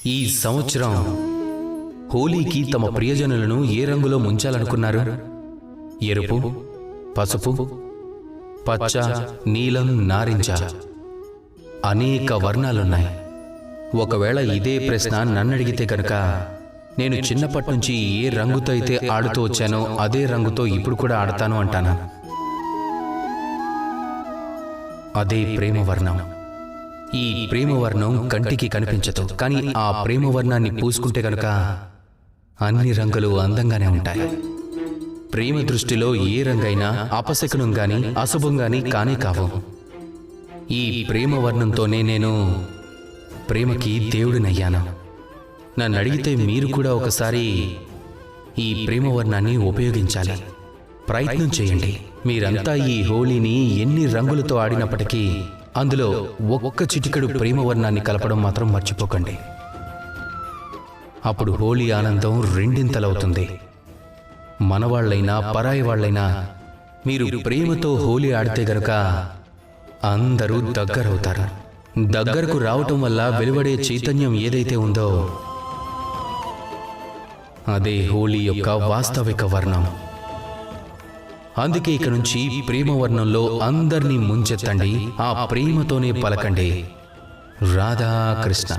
ఈ సంవత్సరం హోలీకి తమ ప్రియజనులను ఏ రంగులో ముంచాలనుకున్నారు? ఎరుపు, పసుపు, పచ్చ, నీలం, నారింజ అనేక వర్ణాలున్నాయి. ఒకవేళ ఇదే ప్రశ్న నన్నడిగితే కనుక నేను చిన్నప్పటి నుంచి ఏ రంగుతో అయితే ఆడుతూ వచ్చానో అదే రంగుతో ఇప్పుడు కూడా ఆడతాను అంటాను. అదే ప్రేమవర్ణం. ఈ ప్రేమవర్ణం కంటికి కనిపించదు, కానీ ఆ ప్రేమవర్ణాన్ని పూసుకుంటే కనుక అన్ని రంగులు అందంగానే ఉంటాయి. ప్రేమ దృష్టిలో ఏ రంగైనా అపశకునం గాని అశుభం గాని కానే కావు. ఈ ప్రేమవర్ణంతోనే నేను ప్రేమకి దేవుడినయ్యాను. నన్ను అడిగితే మీరు కూడా ఒకసారి ఈ ప్రేమవర్ణాన్ని ఉపయోగించాలి. ప్రయత్నం చేయండి. మీరంతా ఈ హోలీని ఎన్ని రంగులతో ఆడినప్పటికీ అందులో ఒక్క చిటికెడు ప్రేమవర్ణాన్ని కలపడం మాత్రం మర్చిపోకండి. అప్పుడు హోలీ ఆనందం రెండింతలవుతుంది. మనవాళ్లైనా పరాయి వాళ్లైనా మీరు ప్రేమతో హోలీ ఆడితే గనుక అందరూ దగ్గరవుతారు. దగ్గరకు రావటం వల్ల వెలువడే చైతన్యం ఏదైతే ఉందో అదే హోలీ యొక్క వాస్తవిక వర్ణం. అందుకే ఇక నుంచి ప్రేమవర్ణంలో అందర్నీ ముంచెత్తండి. ఆ ప్రేమతోనే పలకండి, రాధాకృష్ణ.